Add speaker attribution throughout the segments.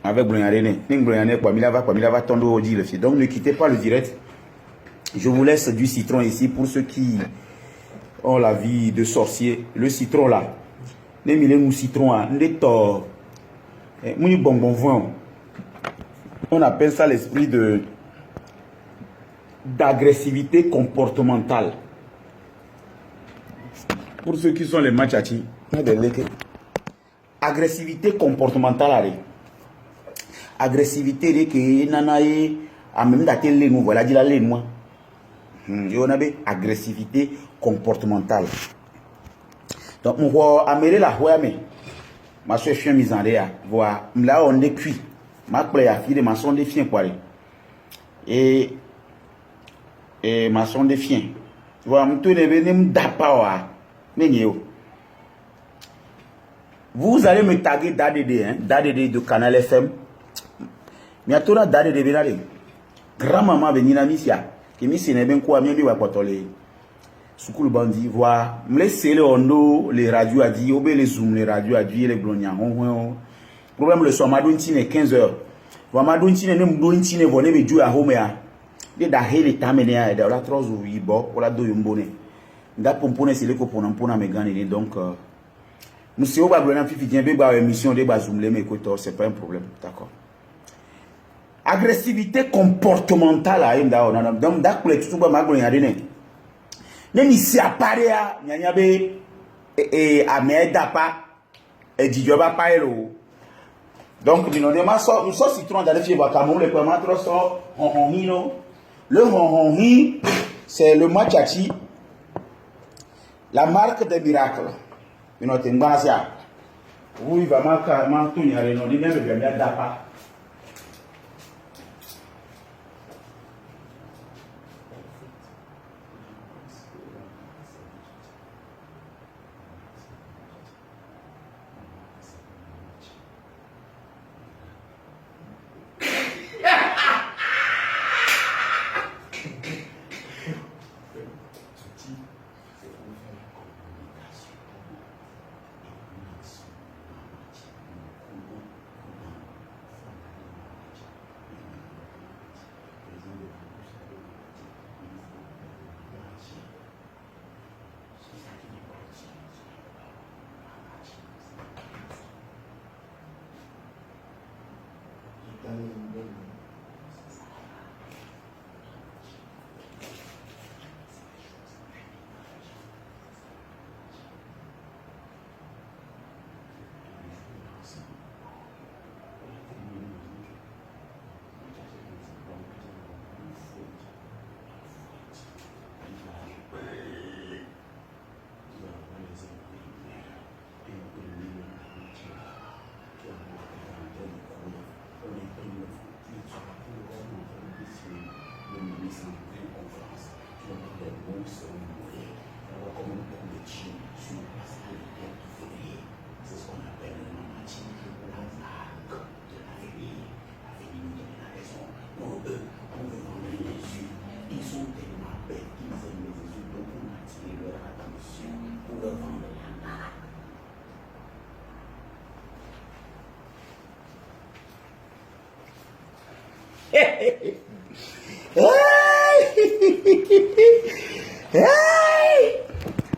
Speaker 1: Avec Blonyané, Tondo dit le fait. Donc ne quittez pas le direct. Je vous laisse du citron ici pour ceux qui ont la vie de sorcier. Le citron là. Nous citron on appelle ça l'esprit de d'agressivité comportementale. Pour ceux qui sont les machati, agressivité comportementale. Agressivité que nanaye a même daté les nous voilà dit la les moi. On avait agressivité comportementale. Donc on voit améler la ouais mais ma soeur chien mise en réa voir là on est cuit ma plaie a filé ma son des chiens quoi et ma son des chiens tu vois me tourner venir me dapa mais vous allez me taguer DADD hein DADD de Canal FM mais à tout là DADD venale grand maman venir misia qui mi sene ben quoi mi wa potole Soukoul bandi voir me laisser le ondo les radios a dit obé les zoom les radios a dit les blogna problème le soir madontine 15h wa madontine ne mdontine vone be ju a home ya de da hele tamene ya da la trozo yibo wala do yombone nda pompone sele ko pona me gane donc monsieur oba blogna fifi bien be ba émission de ba zoom les me ko c'est pas un problème d'accord. Agressivité comportementale à inda donc da kule tout ba magro ya dene ne si apparaît à nyanyabe et à medapa et dijoba paelo donc binondement so citron dans les fièvres Cameroun les permettre so honhino le honhoni c'est le machachi la marque des miracles binote ngbasia oui vraiment carrément tout nyare no ni même bien dapa.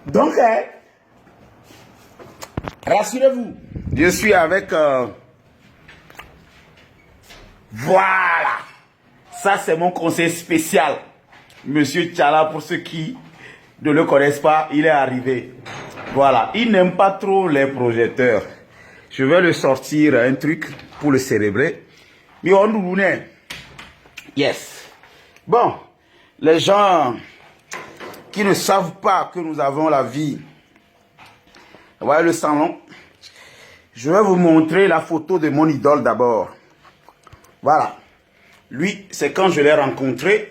Speaker 1: Donc, rassurez-vous, je suis avec... voilà, ça c'est mon conseil spécial. Monsieur Tchala, pour ceux qui ne le connaissent pas, il est arrivé. Voilà, il n'aime pas trop les projecteurs. Je vais le sortir un truc pour le célébrer. Mais on nous connaît. Yes. Bon, les gens qui ne savent pas que nous avons la vie. Voyez le salon. Je vais vous montrer la photo de mon idole d'abord. Voilà. Lui, c'est quand je l'ai rencontré.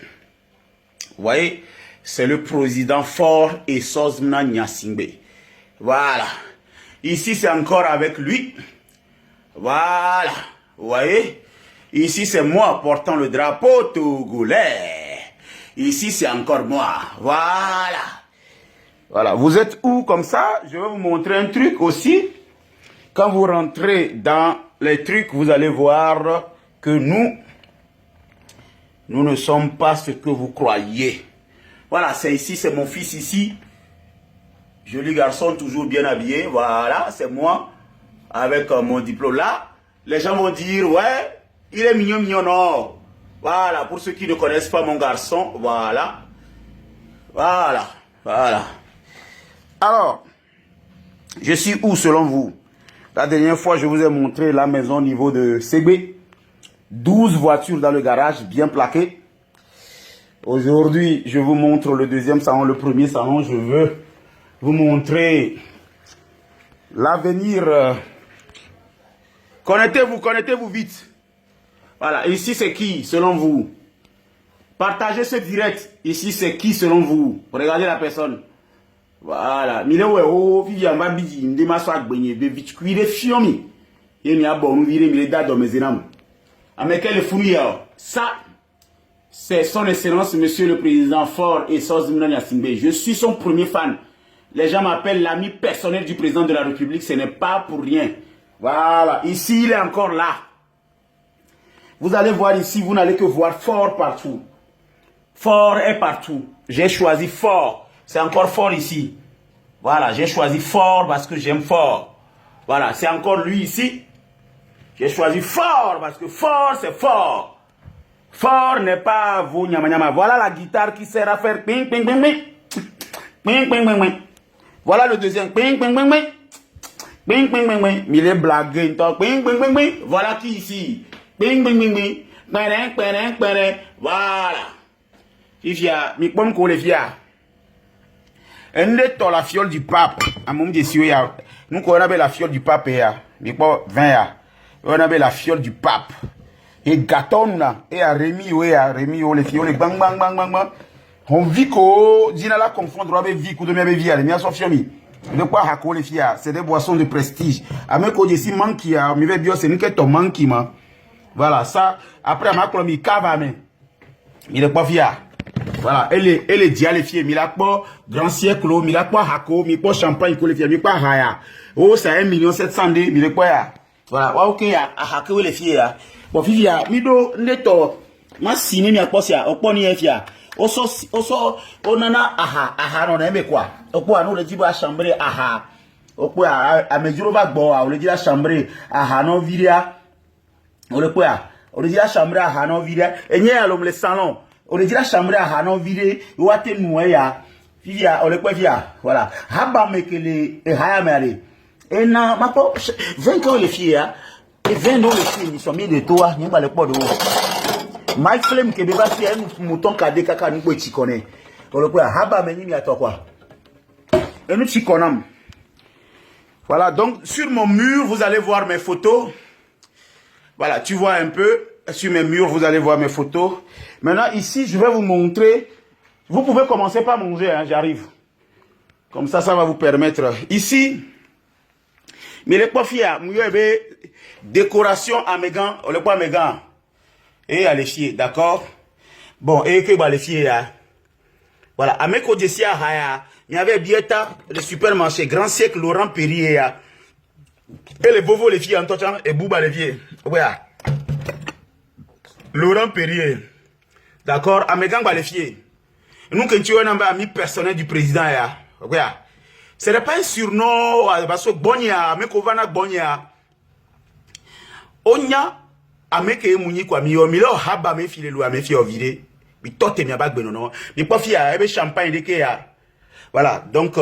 Speaker 1: Vous voyez, c'est le président fort et Sosmna Nyasingbe. Voilà. Ici, c'est encore avec lui. Voilà. Vous voyez? Ici, c'est moi portant le drapeau togolais. Ici, c'est encore moi. Voilà. Voilà. Vous êtes où comme ça? Je vais vous montrer un truc aussi. Quand vous rentrez dans les trucs, vous allez voir que nous ne sommes pas ce que vous croyez. Voilà, c'est ici, c'est mon fils ici. Joli garçon, toujours bien habillé. Voilà, c'est moi avec mon diplôme là. Les gens vont dire, ouais, il est mignon, mignon, non. Voilà, pour ceux qui ne connaissent pas mon garçon, voilà. Voilà, voilà. Alors, je suis où selon vous? La dernière fois, je vous ai montré la maison au niveau de Ségbé. 12 voitures dans le garage, bien plaquées. Aujourd'hui, je vous montre le deuxième salon, le premier salon. Je veux vous montrer l'avenir. Connectez-vous vite. Voilà, ici c'est qui selon vous? Partagez ce direct. Ici c'est qui selon vous? Regardez la personne. Voilà. Mile we o Vivian ba biji ndema so agbenye be vite cuire fiomi. Et mi abo on vire mi da do mezinam. Ameke le funu ya. Ça c'est son excellence monsieur le président Fort et Sozimna Yasimbe. Je suis son premier fan. Les gens m'appellent l'ami personnel du président de la République, ce n'est pas pour rien. Voilà, ici il est encore là. Vous allez voir ici, vous n'allez que voir Fort partout. Fort est partout. J'ai choisi Fort. C'est encore Fort ici. Voilà, j'ai choisi Fort parce que j'aime Fort. Voilà, c'est encore lui ici. J'ai choisi Fort parce que Fort, c'est fort. Fort n'est pas vous, nyama nyama. Voilà la guitare qui sert à faire ping, ping, ping, ping. Ping, ping, ping, ping. Voilà le deuxième. Ping, ping, ping, ping. Ping, ping, ping, ping. Il est blagué. Ping, ping, ping, ping. Voilà qui ici. Ping, ping, ping, ping. Ping, ping, ping. Voilà. Fifia, mi pom ko le fia. Ende la fiole du pape. À mon monsieur ya. Nous on avait la fiole du pape ya. Mi po 20 ya. On avait la fiole du pape. Et gâteau là. Et à Rémi ouais à Rémi oh les fioles bang bang bang bang bang. On vit ko dina la confondre avec vie ko de mes vie les mia so fiomi. De quoi hako les fia, c'est des boissons de prestige. Avec ko desi manki ya, mi ve bio c'est ni que ton manki ma. Voilà, ça après ma ko mi kava mais. Il est pas fia. Voilà, elle est dia les filles, mi la pas grand siècle, mi la pas hako, mi pas champagne ko les filles, mi pas haya. Oh, c'est 1,7 million, mi le quoi ya. Voilà, wa OK ya, hako les filles ya. Bon fifi ya, mi do neto ma sini mi akposia, okpo ni efia. Oso onana aha no na eme kwa. Okpo anu le jibo a chambre aha. Okpo a mejuro ba gbo a le jira chambre aha no viria. O le po ya, o le jira chambre aha no viria. Enye ya le salon. O le jira chambre aha no vire, o ate nu ya. Fifi ya, o le po via. Voilà. Haba mekele e haya me ale. Et na ma po 20 ans les filles ya. Et 20 ans les filles, ils sont mis de toi, ni ba le po de My flame que beba fi un mouton kade kaka ni ko chikone. On le quoi haba meni mi atokwa. Et nous chikonam. Voilà, donc sur mon mur, vous allez voir mes photos. Voilà, tu vois un peu sur mes murs, vous allez voir mes photos. Maintenant ici, je vais vous montrer. Vous pouvez commencer par manger, hein, j'arrive. Comme ça va vous permettre. Ici, mais les pas fiers, décoration à mes gants, on le pas mes gants. Et à les fier, d'accord? Bon, et que les fier là. Voilà, à mes côtés ici, il y avait Bieta, le supermarché, Grand Siècle, Laurent Perrier, et les bovos les filles en touchant, et Bouba les filles. Ouais. Laurent Perrier. D'accord? À mes gants, les filles. Nous, quand tu es un ami personnel du président, ouais. Ce n'est pas un surnom, parce que Bonia, mais qu'on va Bonia. Onya, ameke mouni kwa mi lo haba me file lo ame fi ovire mi tote mi abagbe non mi po fi a ebe champagne de ke ya. Voilà, donc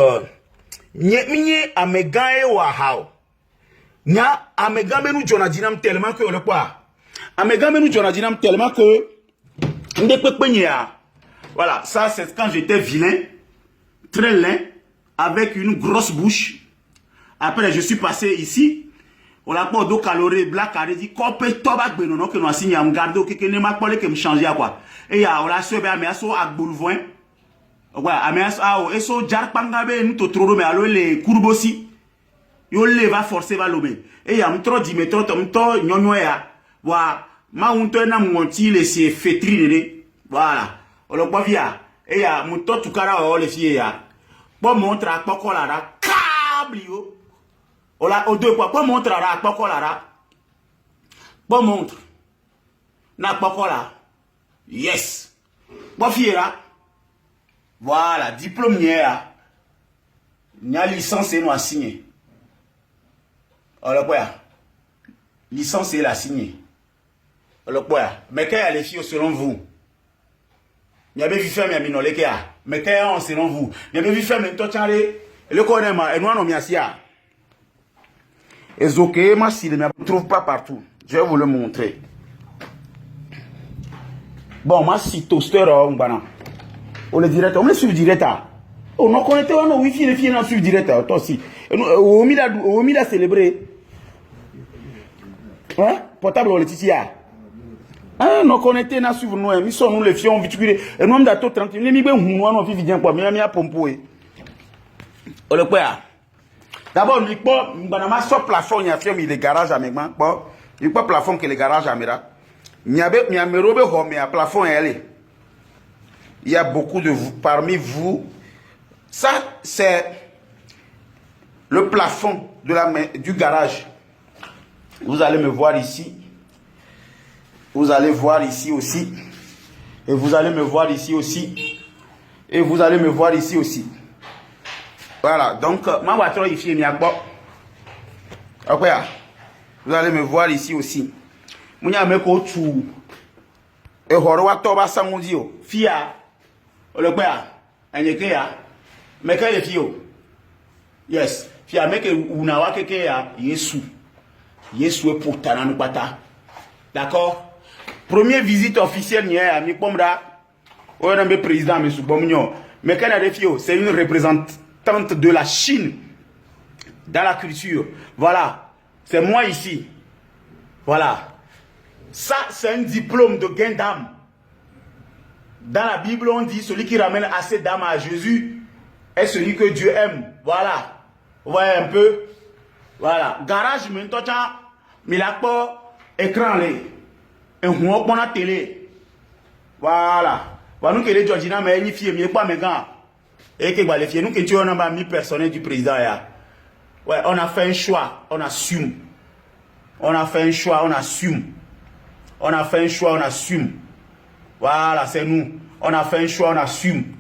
Speaker 1: nye amegan e wa hao nya amegan me nu jona dinam tellement que le quoi amegan me nu jona dinam tellement que nde pepe nya. Voilà, ça c'est quand j'étais vilain, très laid, avec une grosse bouche. Après je suis passé ici. On a pas d'eau calorie black a dit copé tobac benono que nous assigne à me garder que ne m'a pas que me changer à quoi. Et ya on la se be ameaso à boulevouin. Ouais, ameaso a o eso jar pangabe nous to trop mais allo les courbosi. Yo le va forcer va lobé. Et ya me trop dit me trop to nyonyo ya. Wa ma unto na monti les c'est fétri. Voilà. On le pas via. Et ya me to kara o le fie ya. Bon montre à poko la câble yo. Ola, au deux poids. Pas montre là, pas quoi là. Pas montre. N'a pas quoi là. Yes. Pas fier là. Voilà, diplôme hier. Il y a licence et nous a signé. Alors quoi? Licence et la signé. Alors quoi? Mais qu'est-ce les filles selon vous? Il y avait vu faire mes minolés qui a. Mais qu'est-ce selon vous? Il y avait vu faire mes toi charlé. Le connaît ma et nous on a mis à. Et zoké ma si ne trouve pas partout. Je vais vous le montrer. Bon, ma si toaster on bana. On le direct, on le suit direct. On a connecté on wifi les filles on suit direct toi aussi. Au milieu célébrer. Hein? Portable on le titia. Ah non connecté na suivre nous, ils sont nous les filles on vituler. Et nous on d'attendre tranquille. Les mi ben nous on vit bien quoi, mais mi a pompoé. On le quoi? D'abord, il faut que plafond, il y a fait les garages à mes mains. Bon, il faut plafond que les garages à mes mains. Il y a un plafond. Il y a beaucoup de vous, parmi vous. Ça, c'est le plafond du garage. Vous allez me voir ici. Vous allez voir ici aussi. Et vous allez me voir ici aussi. Et vous allez me voir ici aussi. Voilà, donc, ma voiture ici, il y a quoi? Vous allez me voir ici aussi. Vous avez un tout. Et vous avez un samudio. Fia. Le quoi? Un éclair. Mais quel est fio? Yes. Fia, mais que vous n'avez que Yesu. Yesu est pour Tanan Bata. D'accord? Première visite officielle, il y a un pomda. On a un président, M. Bomignon. Mais quel est le fio? C'est une représentante de la Chine dans la culture. Voilà, c'est moi ici. Voilà. Ça, c'est un diplôme de gain d'âme. Dans la Bible, on dit celui qui ramène assez d'âme à Jésus est celui que Dieu aime. Voilà. Vous voyez un peu? Voilà. Garage, maintenant, mais là, écran, un roi pour la télé. Voilà. Voilà, nous, que les Georgina, mais une fille, mais pas mes gars. Et que les filles, nous qui on a mis personnel du président. Ouais, on a fait un choix, on assume. On a fait un choix, on assume. On a fait un choix, on assume. Voilà, c'est nous. On a fait un choix, on assume.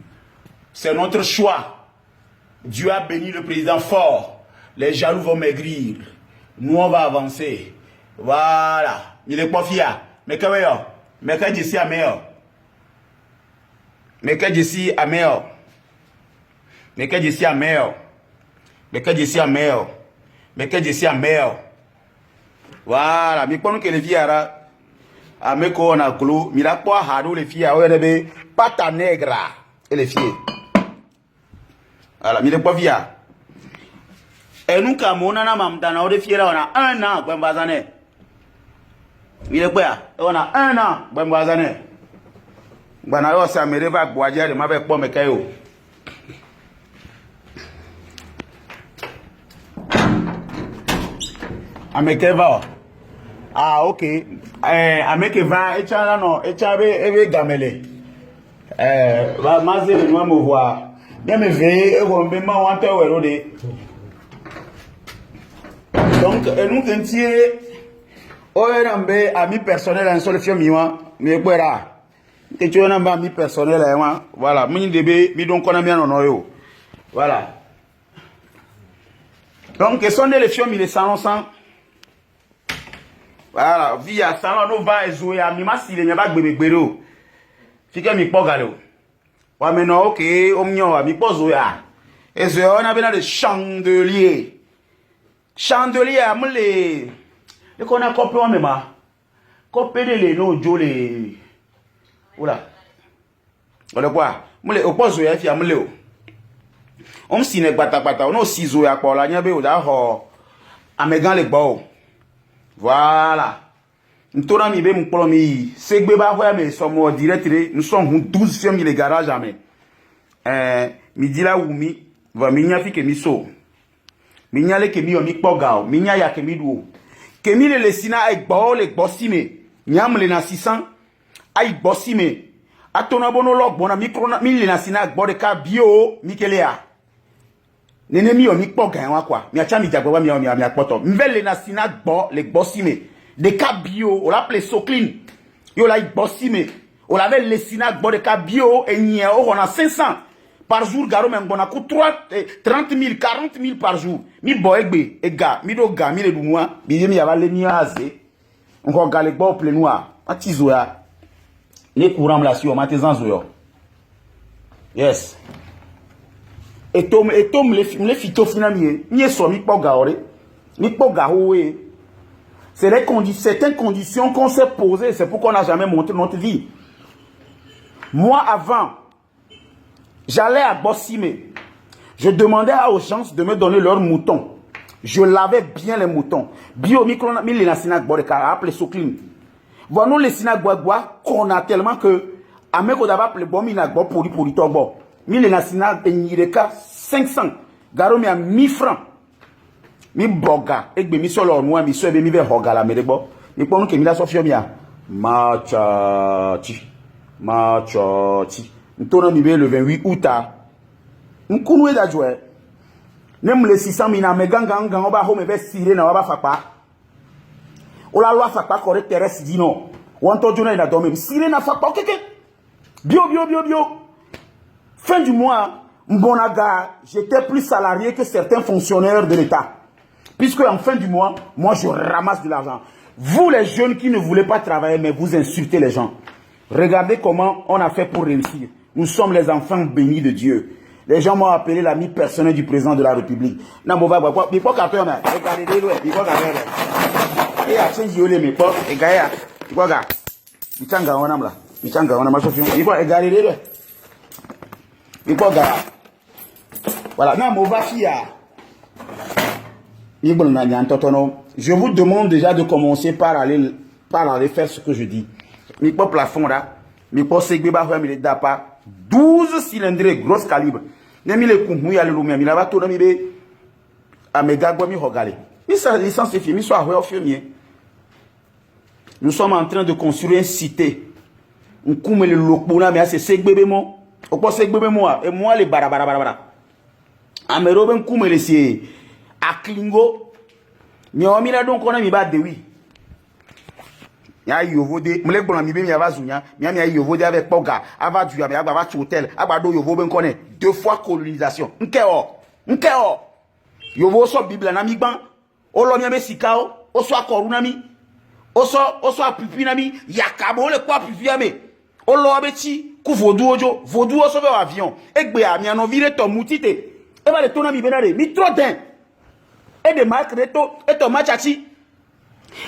Speaker 1: C'est notre choix. Dieu a béni le président fort. Les jaloux vont maigrir. Nous, on va avancer. Voilà. Il est pas fier. Mais quand même, mais quand je suis à meilleur. Mais quand je suis à meilleur. Mais que je suis à mer. Mais que je suis à mer. Mais que je suis à mer. Voilà. Mais quand que les filles à me qu'on a clos, mais là quoi hado les filles à ouais pata negra et les filles. Voilà. Mais les pas via. Et nous comme on a mam dans les filles là on a 1 an ben bazane. Mais les quoi on a 1 an ben bazane. Bana yo ça me va boadia de ma be po me kayo. Amekeva. Ah, ok. Amekeva, echala no, echabe, ebe gamele. Va maze le noa me voir. Bien me veille, et on me ma wante werode. Donc, nous qu'entier, oerambe, ami personnel en solution miwa, me kwera. Que tu as un ami personnel, voilà. Mini débé, mi donc on a bien en yo. Voilà. Donc, ce sont les films, il est sans. Voilà, via salon no va jouer à mi masile mi ba gbebe gbero. Fike mi po galo. Wa me no OK, o mnyo mi po zo ya. Et je on a bien de chandelier. Chandelier amle. Le qu'on a copé on mema. Copé de le no jole. Oula. Ole quoi? Mule o po zo ya fi amle o. On si ne gbata on no si zo ya po la nya be o da ho. Amegan le gbo. Voilà. Nous sommes mis bien pour mi. C'est que bah mais sommes direct. Nous sommes 12 films les garages mais. Mi dit là où mi va mi nya fi que mi so. Mi nya le que mi o mi pogao. Mi nya ya que mi duo. Que mi le sina ay gbo le bossi me. Nyam le na 600 ay bossi me. Atona bono log bona micro na mi le na sina gbo de ka bio mi kelea. Nenemi yo mi kpo gan wa quoi. Mi acha mi jagwa mi akpoto. Mvele na sina gbo le gbosime. De kabio, on l'appelle Soclean. Yo la gbosime. On l'avait le sina gbo de kabio et nye on a 500 par jour garo men bona ku 30 000 40 000 par jour. Mi boegbe e ga, mi do ga mi le dunwa, mi mi ava le mi aze. On ko ga le gbo ple noir. Atizo ya. Les courants la sur matezan zo. Yes. Et tom les phytofinamie, ni so mi kpo ga ore. Mi kpo ga howe. C'est certaines conditions qu'on s'est posées, c'est pourquoi on n'a jamais monté notre vie. Moi avant, j'allais à Bossime. Je demandais aux gens de me donner leurs moutons. Je lavais bien les moutons. Bio micron mi les synagogues boreka appelé Soclean. Voilà les synagogues qu'on a tellement que ameko d'aba appelé bon minagbo pour tobo. Mi les synagogues enyireka 500. Garo mi a 1000 francs. Mi boga egbe mi solo noa mi so ebe mi ve hoga la merebo. Mi ponu ke mi la sofio mi a machati. Ntona mi be le 28 août a. Nkunu da joe. Nem le 600 mina me ganga oba ho me be sire na oba fapa. O la loi fapa correct terrestre dit non. Wonto jona ina dormir. Sire na fapa keke. Bio. Fin du mois, Mbonaga, j'étais plus salarié que certains fonctionnaires de l'État. Puisque en fin du mois, moi je ramasse de l'argent. Vous les jeunes qui ne voulez pas travailler, mais vous insultez les gens. Regardez comment on a fait pour réussir. Nous sommes les enfants bénis de Dieu. Les gens m'ont appelé l'ami personnel du président de la République. Voilà, je vous demande déjà de commencer par aller faire ce que je dis. Mi po plafond là, mi po segbe ba ho mi le dapa 12 cylindrés gros calibre. Ne mi le kunhu ya le lu mi la ba to na mi be amega gbo mi hogale. Mi sa licence fi mi so ahwe ofie. Nous sommes en train de construire une cité. Nkume le lokpo na mi ase segbe be mo. Opo segbe be mo a e mo le bara. Amero ben nkume le si aklingo. Mi o mi la don kona mi ba dewi. Ya yovode mle gbona mi be mi ava zunya mi yovode avec poga ava du ya ava hotel aba do yovo ben connaît 2 fois colonisation nke o yovo so bible na mi gban o lo mi be sikao o so akoru na mi o so apipi na mi yakabo le kwa apipi ame o lo abeti ku vodu ojo vodu o so be avion egbe ami an vire to mutite e ba le to na mi benare mi trop den e de marque de to e to machachi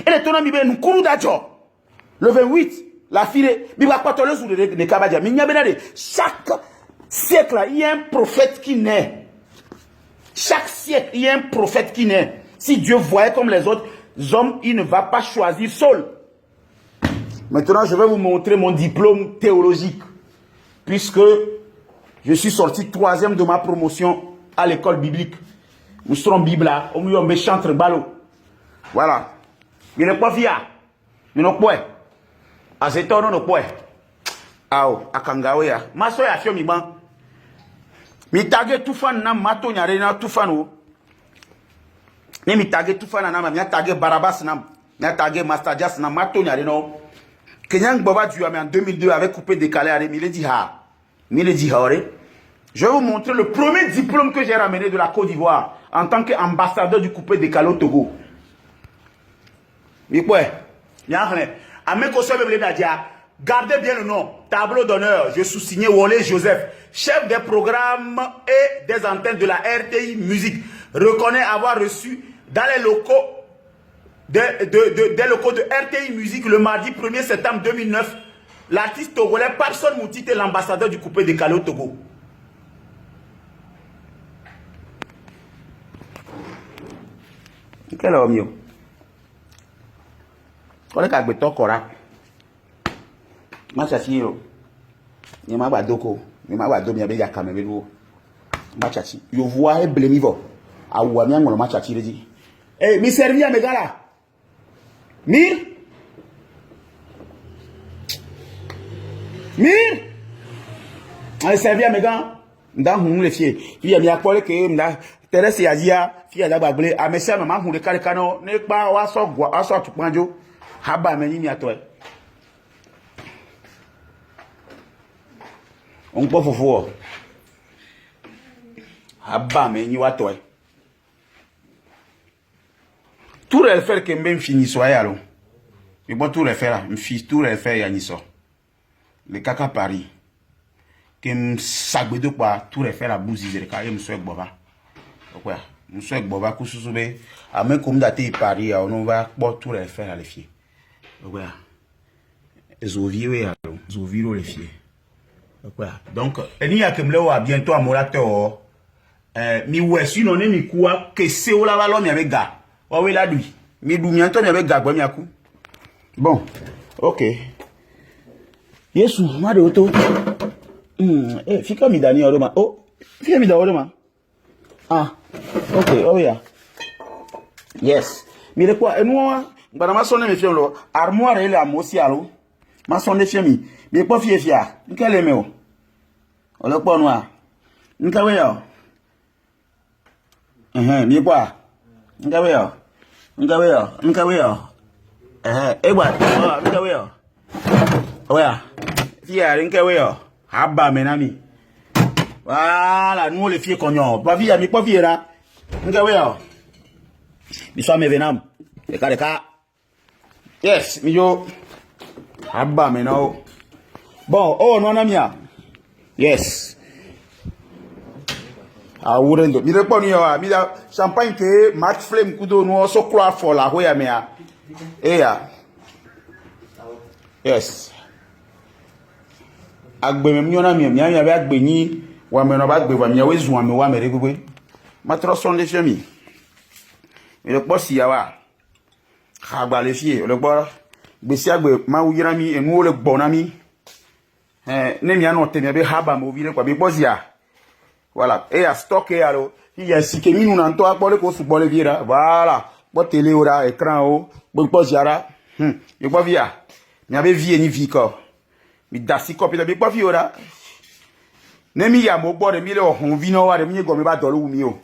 Speaker 1: e le to na mi be nkuru dajo. Le 28, la fille, chaque siècle, il y a un prophète qui naît. Chaque siècle, il y a un prophète qui naît. Si Dieu voyait comme les autres hommes, il ne va pas choisir seul. Maintenant, je vais vous montrer mon diplôme théologique. Puisque je suis sorti 3e de ma promotion à l'école biblique. Nous serons Bibla, au milieu de méchant ballot. Voilà. Il n'est pas via. Il n'est pas. Azetono no poe. Ao, akangawe ya. Maso ya fio mi ban. Mi tage tufan na mato nyare na tufano. Ni mi tage tufan na ma mi tage Barabas na. Mi tage Master Jas na mato nyare no. Kenyang Boba du en 2002 avec coupé décalé à Mile dit ha. Mile dit ha. Je vais vous montrer le premier diplôme que j'ai ramené de la Côte d'Ivoire en tant qu'ambassadeur du coupé décalé au Togo. Mi poe. Bien gardez bien le nom. Tableau d'honneur. Je suis signé Wole Joseph, chef des programmes et des antennes de la RTI Musique. Reconnaît avoir reçu dans les locaux des locaux de RTI Musique le mardi 1er septembre 2009 l'artiste togolais Papson Moutite, l'ambassadeur du coupé décalé au Togo. Quel homme? On est avec toi, Cora. Machachi, il m'a pas d'oko. Il m'a pas d'omi avec Yakame. Machachi, je vois un blémivo. Ah, ou à bien, on machachi, il dit. Eh, mi servi à mes gars là. Mir? On servi à mes gars. Dans mon les fiers. Il y a mis à poil que Teresi Azia, fille d'Abablé, à mes sœurs, maman, ou les caricano, n'est pas, ou à sort, tout panjo, haba, meni, à toi. On peut vous voir. Haba, meni, à toi. Tout le faire que même fini soyez alors. Mais bon, tout le faire, tout le faire, Yaniso. Le caca Paris. Que m'sagbe de quoi, tout le faire à bousiser, car il me souhaite boba. Ouais, me souhaite boba, koussoube, à même comme daté Paris, on va pas tout le faire à les fier. Ouais. Zoviro alors, Zoviro les fier. Ouais. Donc, il y a que me à bientôt à Molato. Mi ouais, si non est mi quoi, que c'est au la valeur, mi avec gars. Oh oui, là, lui. Mi doumianto, mi avec gars, bon, mi a coup. Bon, ok. Yesu, ma de auto. Fika mi dani oroma. Oh, fika mi da oroma. Ah, ok, oh yeah. Yes. Mi de quoi, et moi, bah, ma sonne, mi fien lo. Armoire, elle a mosi alo. Ma sonne, fien mi. Mi pas fie fia. Nika le meo. O le po noir. Nika we yo. Mi quoi. Nika we yo. Nika we yo. Nika we yo. What? Nika we yo. Oh yeah. Fia, nika we yo. Haba menami. Voilà, nous les filles cognon. Pas vie, mi pas vie là. Nika we yo. Mi so me venam. Le cas. Yes, mi yo. Haba menao. Bon, oh non amia. Yes. Ah, ourendo. Mi reponi yo, mi da champagne que match flame kudo no so croix for la hoya mea. Yes. Agbe me nyona mi be agbe ni wa me no ba agbe wa mi we zu wa me regwe. Matro son de chemi. Mi le posi ya wa. Agba le fie, le gbo gbesi agbe ma wuyira mi enu le gbo na mi. Ne mi ano te mi be haba mo vile kwa be posi ya. Voilà, et à stocker alors, il y a si que nous n'entend pas pour le coup football vira. Voilà, bon télé ora écran o, bon posi ya. Je pas via. Mi avait vie ni vie quoi. Mi dasi copie de pas vie ora. Ne mi ya mo bo de mi le hon vino wa de mi go me ba dolo mi o.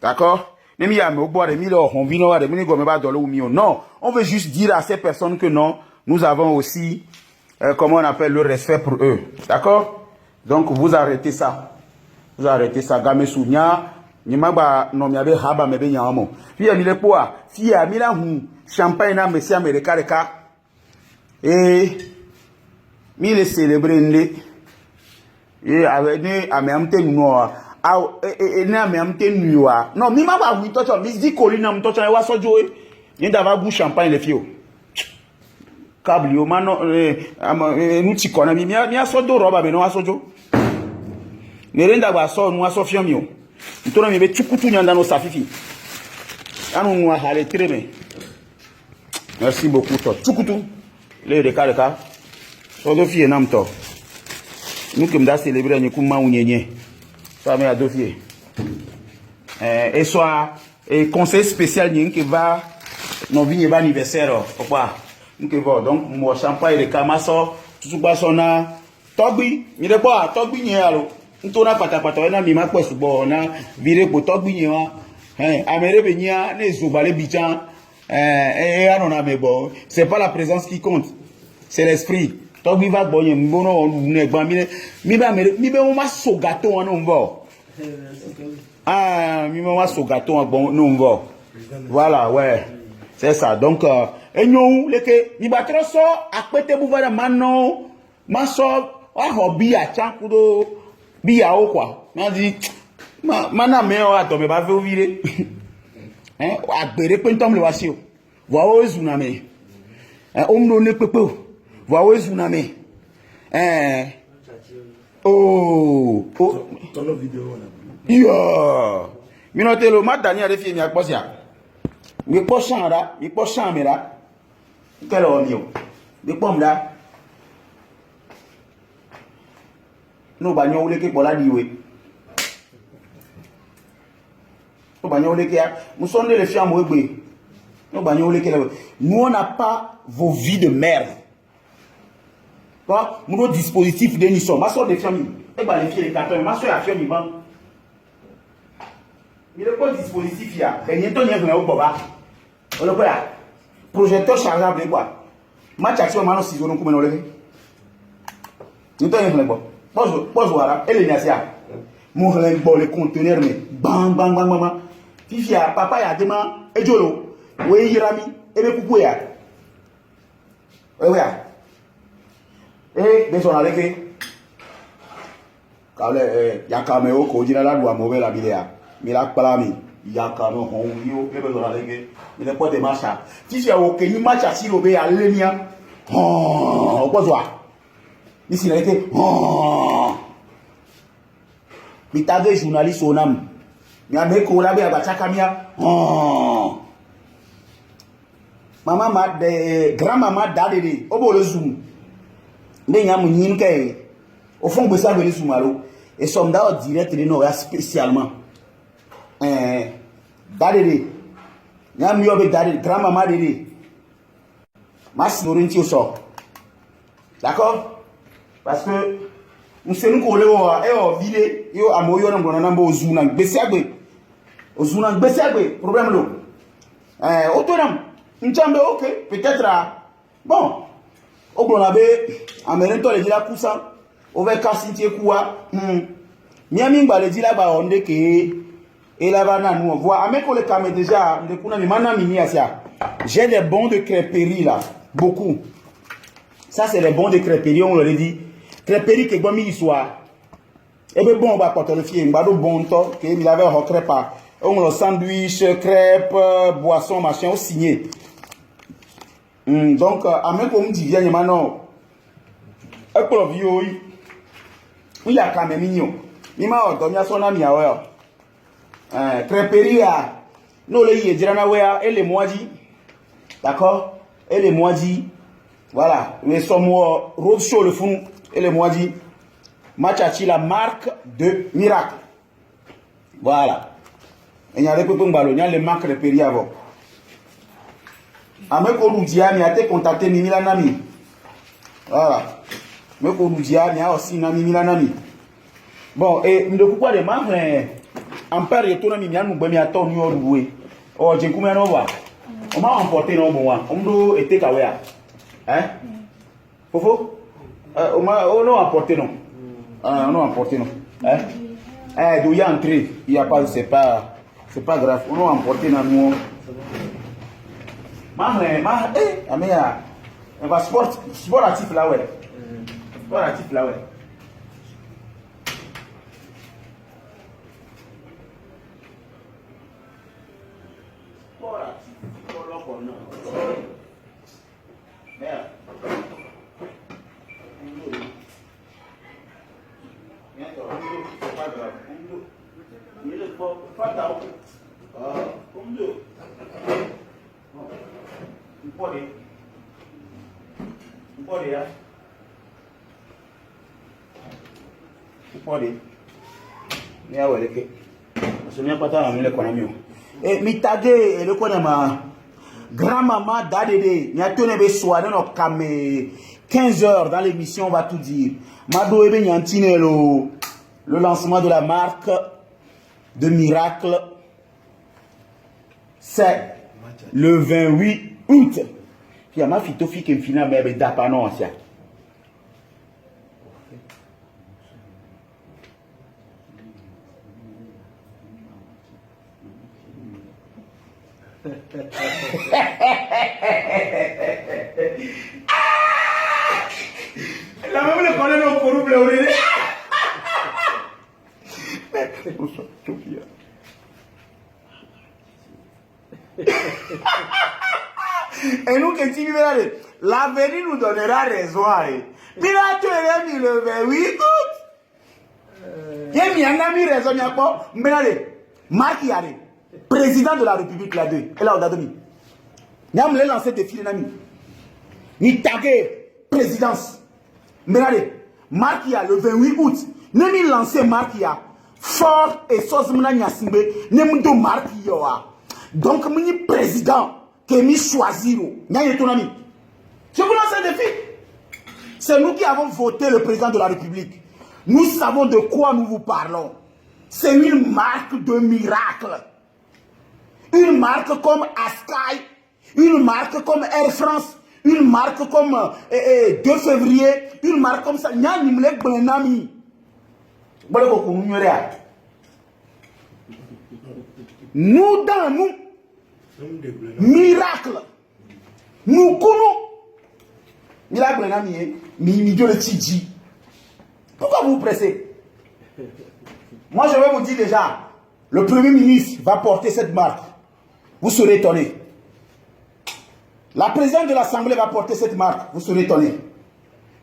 Speaker 1: D'accord? Ne mi ya mo bo de mi le hon vino wa de mi go me ba dolo mi o. Non, on veut juste dire à ces personnes que non, nous avons aussi comment on appelle le respect pour eux. D'accord? Donc vous arrêtez ça. Vous arrêtez ça, game sounya, ni magba no mi abe haba mebe nyamo. Fi mi le poa, fi a mi la hu champagne na mesi America reka. Mi le célébrer nde. Avec ne amemte nuwa. Ne amemte nuwa. Non, mi magba hu tocho, mi di colina m tocho e wa sojo e. Ni dava bu champagne le fio. Câble yo mano nous ti kona mi a sodo roba be no wa sojo. Nerenda ba so nu aso fiamio. Ntona mi be chukutu nyanda no safifi. Anu nu hale treme. Merci beaucoup to. Chukutu. Le de ka. So do fie nam to. Nous que m'da célébrer ni kuma unyenye. Ça me a do fie. Et soit et conseil spécial ni qui va no vigné ba anniversaire pourquoi? Nous que va donc mo champagne de kamaso, tout ba sona togbi, mi de quoi togbi ni alo. Ntona patapata na mi ma kwesu bo na vire po togbinye wa amere benya ne zobale bichan anona me bo c'est pas la présence qui compte, c'est l'esprit. Togbi va bonye mbono ne gba mi be mo ma so gâteau no mbo mi mo ma so gâteau bon no mbo. Voilà, ouais, c'est ça. Donc enyo leke mi ba tro so apete bu va mano ma so a hobby a chankudo bi ya o kwa na di mana me o ato me ba fe ovire agbere pe ntom le wa si o wa o ezu na me o mno ne pepe o wa o ezu na me tono video na yo mi no te lo ma dani are fi mi apo sia mi po san mi ra ke lo mi o mi po mda no ba nyo le ke bola diwe no ba nyo le ke nous sommes les filles mo egbe no ba nyo le ke nous on n'a pas vos vies de merde. Bon, mon dispositif de niso ma so de famille e ba les filles les cartons ma so ya famille ban Il est pas dispositif, il y a. Mais il y a un ton qui est au bas. On le voit. Projecteur chargeable, quoi. Match action, maintenant, si on a un levé. Il y a un ton qui est bon. Pose voilà. Et les Nasia. Mon le conteneur, mais bang, bang, bang, bang. Fifia, papa, ya demain, et Jolo. Oui, Yirami, et le coucou, ya. Oui, ya. Et, mais on a levé. Quand il y a quand même au dire la loi mauvaise la vidéo. Mais la palami, il y a quand même un yo, et besoin d'aller. Il n'est pas de marche. Si tu as aucun match à Silobé à l'Enia, oh, quoi soit. Ici, il a été, oh. Mais t'as des journalistes au nam. Mais à mes collabés à Bachakamia, oh. Maman m'a de grand-maman d'Adédé, au beau le zoom. Mais il y a mon yin au fond, vous savez, les sous-marins, et sommes dans direct de Nord spécialement. D'Adédé, il y a mieux avec D'Adédé, grand-maman d'Adédé. Ma sinorinti au sort. D'accord? Parce que nous sommes nous et on vide, et on a moyen de nous au Zounan, Bessiagbe. Au Zounan, Bessiagbe, problème là. Autonome, une chambre, ok, peut-être. Bon, au Bonabe, en méritant les la coussant. Over Kassintie Koua, Miami va le dire là-bas, on dit que, et là-bas, nous voit, avec le camé déjà, j'ai des bons de crêperie là, beaucoup. Ça, c'est les bons de crêperie, on leur dit. Crêperie qui est bon, soit. Et bien, bon, on va pas te le fier, on va bon temps, qu'il avait un crêpe, on le sandwich, crêpe, boisson, machin, on signé. Donc, avec on dit, viens, maintenant, un peu de vieux, il y a quand même mignon. Il m'a ordonné à son ami à ouais. Crêperie à. Nous les y est et les mois-dit. D'accord? Et les mois-dit. Voilà. Les sommes roadshow le fond. Et les mois-dit. Machachi la marque de miracle. Voilà. Et il y a des petits ballons. Il y a les marques crêperie avant. Avec Oloudia, il a été contacté Mimi la Nami. Voilà. Mais pour nous dire, il y a aussi un ami. Bon, et nous devons de membres, en père et tout, nous avons attendre nous jouer. Oh, j'ai combien on va. On m'a emporté non bon, on doit être kawea. Hein? Fofo? On m'a emporté non. On a emporté non. Hein? D'où il y a entré, il y a pas, c'est pas grave. On a emporté dans nous. On va sport actif là ouais. Voilà, type là, ouais. Voilà, merde. C'est pas grave. Il est pas d'arbre. Comme deux. Vous pouvez. Et mitade et le connaît grand-maman d'Adédé, il y a tenu des soirées, 15 heures dans l'émission, on va tout dire. Mado ebe nyantine le lancement de la marque de miracle, c'est le 28 août. Puis il y a ma fille qui me finit mais d'apa non ancien. La même le connaît nos coraux pleurer. Et nous qui disons l'avenir nous donnera raison. Mais là tu es mis le 28 août. Il y a mis un ami raison, il y a pas. Mais allez, Marc Yare, président de la République là deux. Et là on a donné. Nous avons lancé des filles d'amis. Ni tagué présidence. Mais allez, Marc Yare le 28 août. Nous avons lancé Marc Yare. Fort et Sosmana Nyasimbe. Nous avons Marc Yare. Donc, nous avons président qui a choisi. Nous avons ton ami. Je vous lance un défi. C'est nous qui avons voté le président de la République. Nous savons de quoi nous vous parlons. c'est une marque de miracle. Une marque comme Askai, une marque comme Air France, une marque comme 2 février, une marque comme ça. Nous dans nous, miracle. Nous connaissons. Pourquoi vous vous pressez? Moi je vais vous dire déjà, le Premier ministre va porter cette marque. Vous serez étonnés. La présidente de l'Assemblée va porter cette marque. Vous serez étonnés.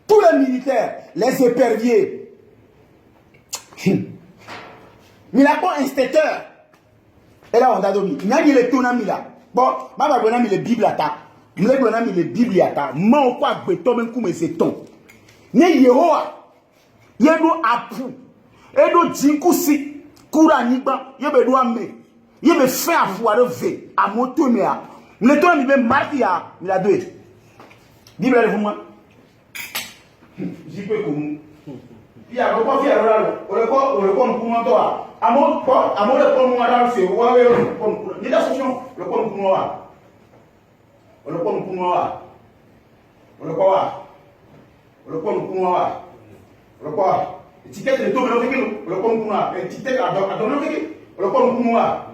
Speaker 1: Tous les militaires, les éperviers, il n'a pas inspecteur. Et là, on a donné. Il y a les tonami là. Bon, je vais vous donner les Bibles à ta. Je vais vous donner les Bibles à ta. Je vais vous donner les Bibles. Ne Yehowa, yedo apu, edo jinkusi, kura niba, yebe do ame, yebe fait avoir ve, a moto mea. Le temps il me marque ya, il a deux. Bible à vous. J'y peux comme. Il y a pas fier là, on le compte pour toi. Amo le compte moi là, c'est ouais, ni la solution, le compte pour moi. On le compte pour moi. On le quoi? Le compte pour moi. Le quoi? Étiquette de tout, le compte pour moi. Étiquette à donner le compte pour moi.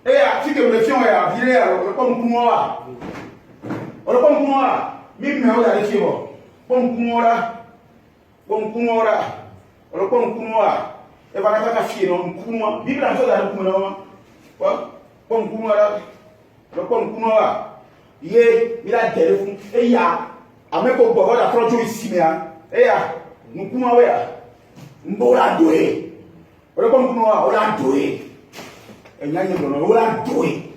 Speaker 1: Et à qui que le fion est à virer, le compte pour moi. Le compte pour moi. Même mais on a les chevaux. Compte pour moi. Compte pour moi. Le compte pour moi. Et voilà, ça va chier, non? Pour moi. Bible à ça, pour moi. Compte pour moi. Le compte pour moi. Il a téléphone. Et il y a. Avec au bord de la frontière ici, et ya, nous pouvons voir. Nous allons douer. On a doué. Et nous allons doué.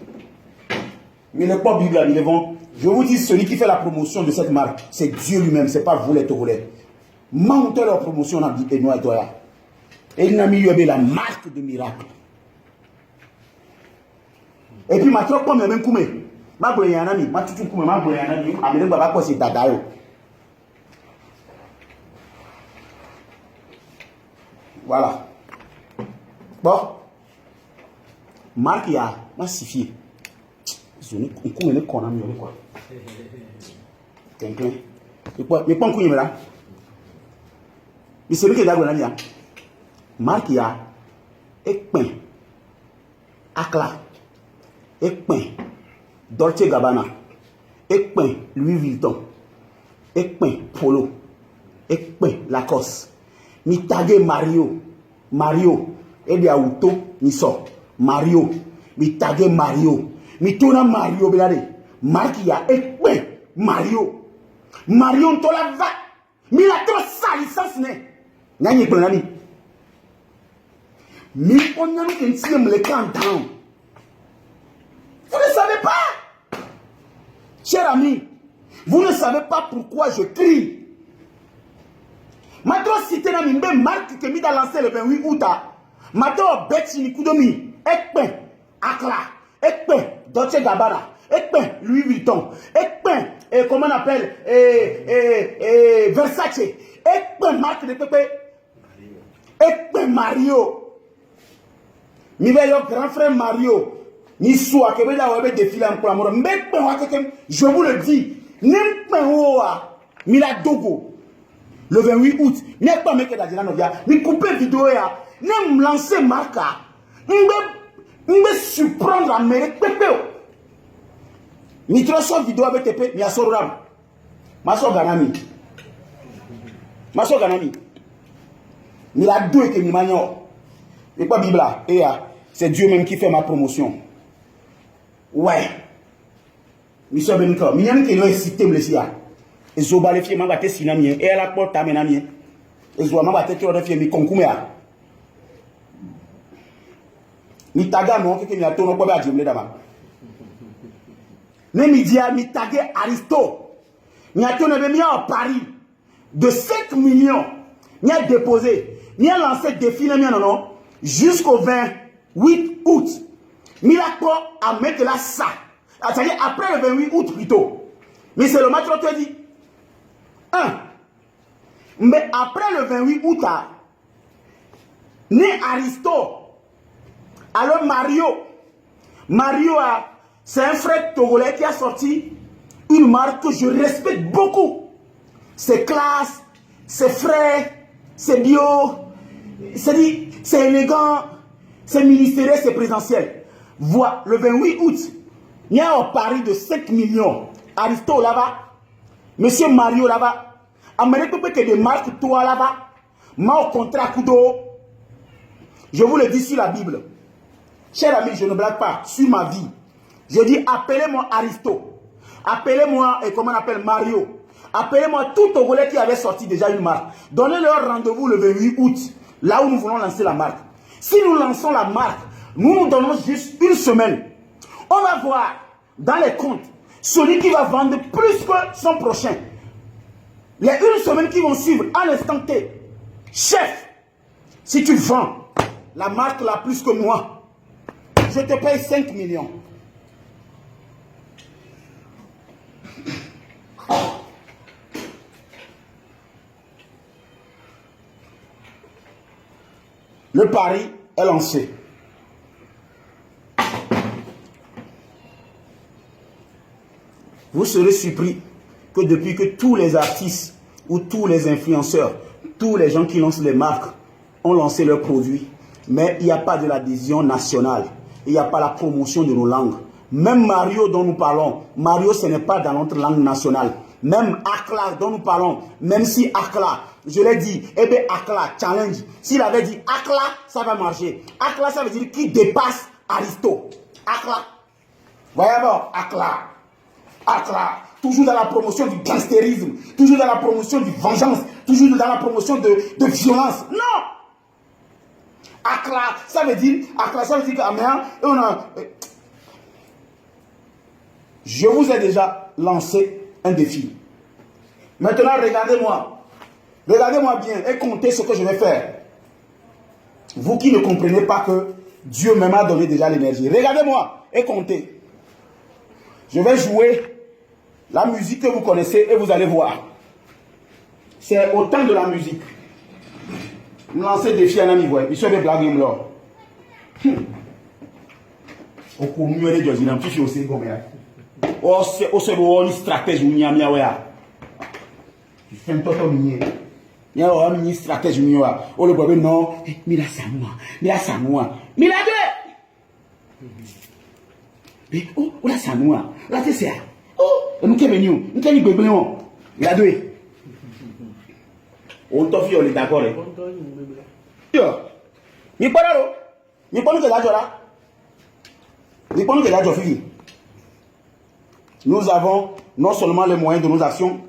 Speaker 1: Mais le pas Bible, ils vont. Je vous dis, celui qui fait la promotion de cette marque, c'est Dieu lui-même, c'est pas vous les Togolais. Montez leur promotion dans le et toi. Et il n'a mis la marque de miracle. Et puis, ma trop comme même Koumé. Ma boyanami, ma tutu Koumé, ma boyanami, amène baba quoi c'est dadayo. Voilà. Bon. Marque y a massifié. Je ne connais pas quoi. Quelqu'un. Il pas un coup là. Mais c'est lui qui est d'accord là. Marque y a Ekpen. Akla. Ekpen. Dolce Gabbana. Ekpen. Louis Vuitton. Ekpen. Polo. Ekpen. Lacoste. Mi tagué Mario, et de auto, ni so, Mario, mi tagué Mario, mi tona Mario, belade, Marquia, et Mario, on tola va, mi la trop salissance ne, n'ayez pas l'ami, mi on a nous qui me le camp down. Vous ne savez pas, cher ami, vous ne savez pas pourquoi je crie. Maintenant, si tu as une marque qui est lancée le 28 août, maintenant, Betsy Nikudomi, Ekpen, Akla, Ekpen, Dolce Gabbana, Ekpen, Louis Vuitton, Ekpen, comment on appelle, Versace, Ekpen, marque de Pepe, Ekpen Mario. Mi veille grand frère Mario, ni soit que là où défilé en pour amour, mais je vous le dis, n'importe où, mi la dogo. Le 28 août, n'est pas mec d'Adjana Novia, mais couper vidéo, n'est me lancer marca, me surprendre la mairie, pépé. Ni trop sur vidéo avec TP, ni à Soram. Maso Ganami. Ni la deux que ni magnon. Et pas Bible, et c'est Dieu même qui fait ma promotion. Ouais. Monsieur Benko, il y a un qui est cité, monsieur. Et je vais faire ma bataille sinamien et à la porte à menamien. Et je vais ma bataille sur le film Konkumea. Ni taga non que mi a tourné pour ba jumle d'abord. Ne mi dia mi tagué Aristo. Mi a tourné mi à Paris de 5 millions. Mi a déposé, mi a lancé défilé mi non jusqu'au 28 août. Mi la pas à mettre là ça. C'est-à-dire après le 28 août plutôt. Mais c'est le match où tu dit 1. Mais après le 28 août, né Aristo. Alors Mario c'est un frère togolais qui a sorti une marque que je respecte beaucoup. C'est classe, c'est frais, c'est bio, c'est élégant, c'est ministériel, c'est présidentiel. Voilà, le 28 août, il y a un pari de 5 millions. Aristo là-bas, Monsieur Mario là-bas, Amérique peut que des marques toi là-bas, moi au contrat Kudo. Je vous le dis sur la Bible. Cher ami, je ne blague pas, sur ma vie. Je dis appelez-moi Aristo. Appelez-moi, et comment on appelle Mario. Appelez-moi tout Togolais qui avait sorti déjà une marque. Donnez-leur rendez-vous le 28 août, là où nous voulons lancer la marque. Si nous lançons la marque, nous donnons juste une semaine. On va voir dans les comptes celui qui va vendre plus que son prochain. Les une semaine qui vont suivre à l'instant T. Chef, si tu vends la marque la plus que moi, je te paye 5 millions. Le pari est lancé. Vous serez surpris que depuis que tous les artistes ou tous les influenceurs, tous les gens qui lancent les marques ont lancé leurs produits, mais il n'y a pas de l'adhésion nationale. Il n'y a pas la promotion de nos langues. Même Mario dont nous parlons, Mario ce n'est pas dans notre langue nationale. Même Akla dont nous parlons, même si Akla, je l'ai dit, eh bien Akla, challenge. S'il avait dit Akla, ça va marcher. Akla, ça veut dire qui dépasse Aristo. Akla. Voyez voir, Akla. Akla. Toujours dans la promotion du gangstérisme, toujours dans la promotion du vengeance, toujours dans la promotion de violence. Non! Akla, ça veut dire qu'Améen, on a... Je vous ai déjà lancé un défi. Maintenant, regardez-moi. Regardez-moi bien et comptez ce que je vais faire. Vous qui ne comprenez pas que Dieu même a donné déjà l'énergie. Regardez-moi et comptez. Je vais jouer la musique que vous connaissez et vous allez voir. C'est autant de la musique. Nous lancer défi à un ami. Il se fait blaguer là. Au cours de Dieu, il a un petit aussi comme ça. Oh, c'est une stratégie. Il y a un toto mignon. Il y a une stratégie mignon. Oh, le bébé, non. Mila Sanoua. Mila Sanoua. Mila deux. Oh, la Sanoua. La c'est ça. Oh, nous sommes venus. Nous sommes bébé. Mila deux. On t'a fait, on est d'accord. Mi pararo. Mi parle de la joie. Mi parle de la joie. Nous avons non seulement les moyens de nos actions,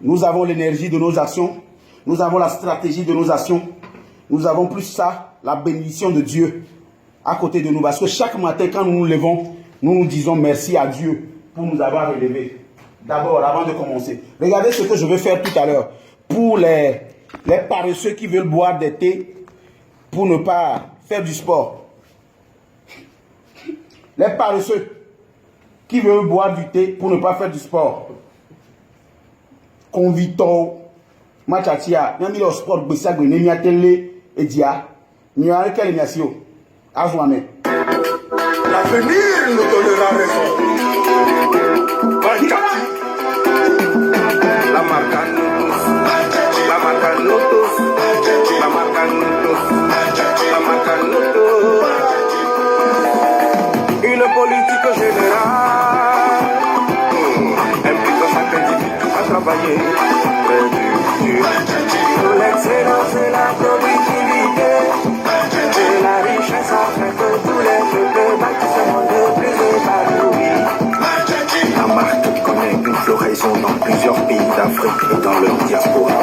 Speaker 1: nous avons l'énergie de nos actions, nous avons la stratégie de nos actions, nous avons plus ça, la bénédiction de Dieu à côté de nous. Parce que chaque matin, quand nous nous levons, nous nous disons merci à Dieu pour nous avoir relevés. D'abord, avant de commencer, regardez ce que je vais faire tout à l'heure. Pour les paresseux qui veulent boire des thés pour ne pas faire du sport. Les paresseux qui veulent boire du thé pour ne pas faire du sport. Convito, machatia, n'y a mis le sport, bessa, n'y a télé, et dia, n'y a quelle émission. À vous, amen.
Speaker 2: L'avenir nous donnera raison. La marca une politique générale implique chaque individu à travailler près du Dieu. L'excellence et la productivité et la richesse afin que tous les peuples bâtissent un monde plus épanoui. La marque connaît une floraison dans plusieurs pays d'Afrique et dans leur diaspora.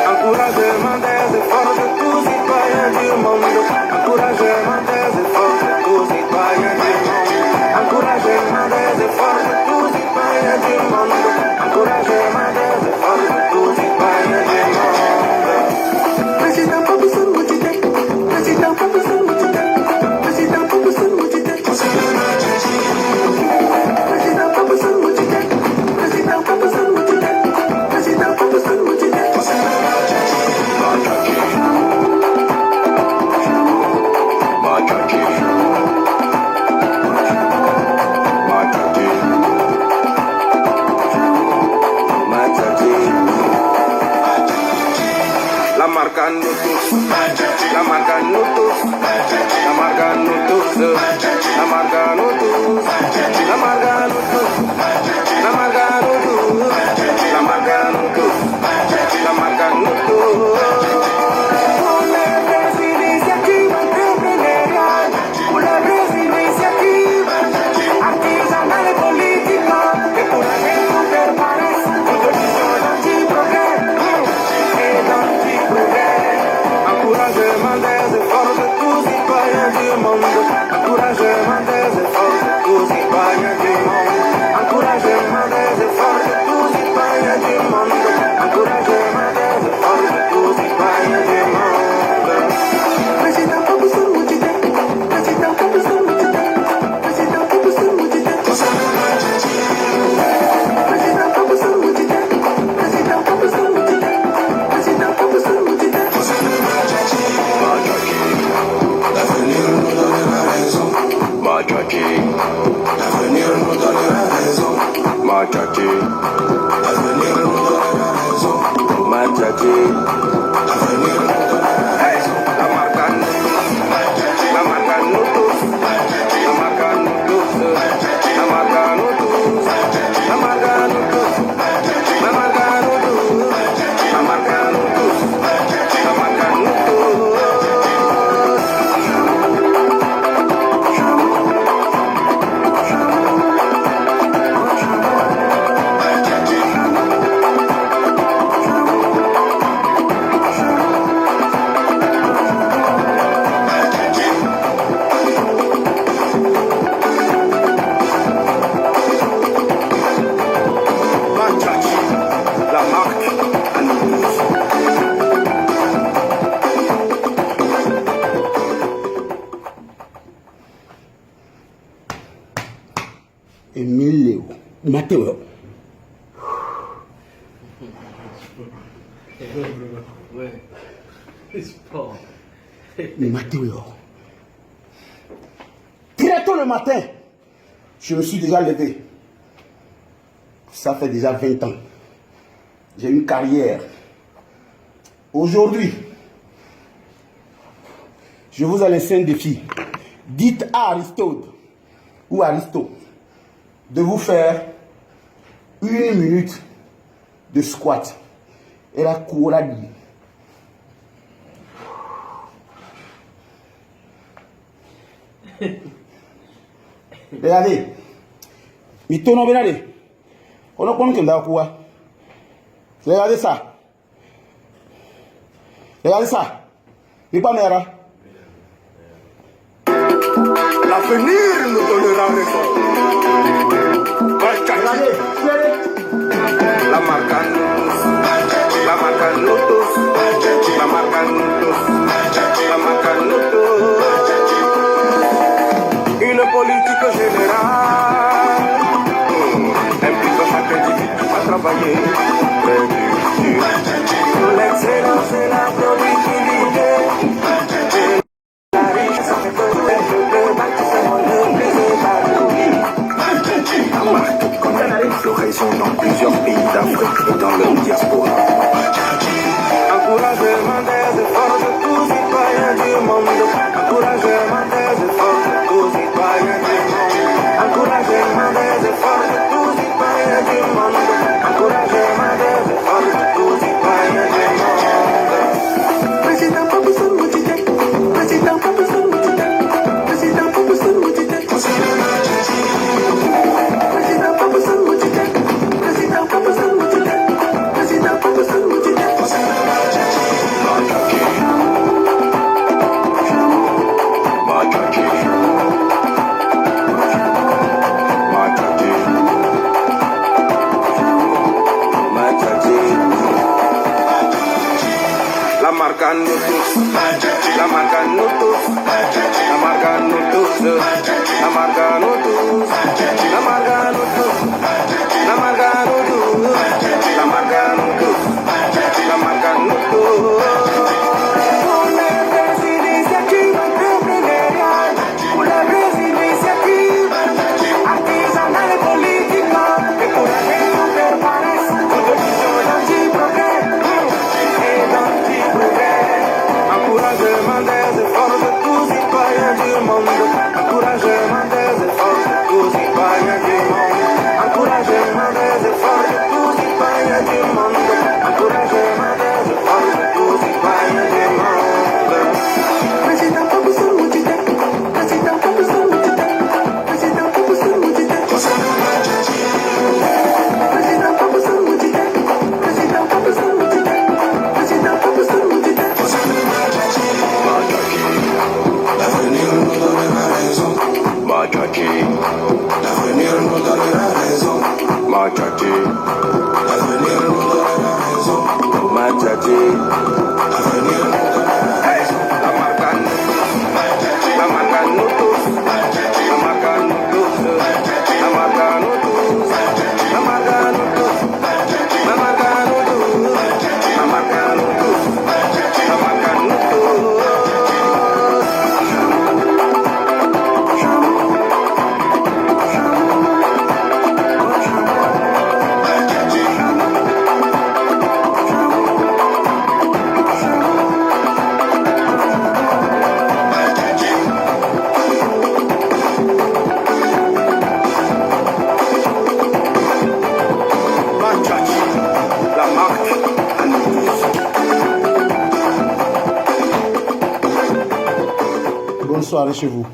Speaker 2: Encouragement des efforts de tous citoyens du monde. Encouragement des efforts de tous citoyens du monde. Encouragement des efforts de tous citoyens du monde. Encouragement des efforts de tous citoyens du monde. Président Papoussou Moutite. Président Papoussou Moutite. Président Papoussou Moutite. Président Papoussou Moutite. Président Papoussou Moutite. Président marcando tus, la marcando tus, la marcando tus, la marcando tus, la marcando tus, la marcando tus, la marcando tus, la marcando tus. Una iniciativa empresarial, una iniciativa artesanal y política que pour la gente permanece, une vision anti-progrès et d'anti-progrès. Encouragement des efforts de tous citoyens du monde, encouragement des efforts de tous citoyens du monde, encouragement des efforts de tous citoyens du monde, encouragement des efforts de tous citoyens du monde. Président Kabusu Moutite, Président Kabusu Moutite, Président Kabusu Moutite, Président Kabusu Moutite, Président Kabusu Moutite, Président Kabusu Moutite. L'avenir nous donnera raison. Machachi, l'avenir nous donnera raison. Machachi, l'avenir nous donnera raison. Machachi, l'avenir nous donnera raison. La marcano, la marcano tous, la marcano tous, la marcano tous, la marcano tous, la marcano tous, la marcano tous, la marcano tous. La marque à nous tous.
Speaker 1: Emilio, Matteo. Matteo. Très tôt le matin, je me suis déjà levé. Ça fait déjà 20 ans. J'ai une carrière. Aujourd'hui, je vous ai laissé un défi. Dites à Aristote ou Aristo de vous faire 1 minute de squat. Et la cour dit. Regardez. Mais ton nom, regardez. On a compris que quoi. Regardez ça. Regardez ça. Mais pas mère.
Speaker 2: L'avenir nous donnera raison.
Speaker 1: Regardez.
Speaker 2: La marcano, la marcano tous, la marcano tous, la marcano tous. Une politique générale implique chaque individu à travailler très dur. Pour l'excellence et la productivité, la richesse fait que le bâtissement ne plaisait pas. La marque connaît l'horizon dans plusieurs pays d'Afrique et dans leur diaspora. Encouragement des efforts de tous citoyens du monde. Encouragement des efforts de tous citoyens du monde. Encouragement des efforts de tous citoyens du monde. Encouragement des efforts de tous citoyens du monde. Président Kabusu Moutite, Président Kabusu Moutite, Président Kabusu Moutite. Président Kabusu Moutite, Président Kabusu Moutite, Président Kabusu Moutite. La marcano tous, la marcano tous, la marcano tous, la marcano tous, la marcano tous, la marcano tous, la marcano tous, la marcano tous. Una iniciativa empresarial, una iniciativa artesanal y política que pour la gente permanece, une vision anti-progrès et d'anti-progrès.
Speaker 3: soirée chez vous.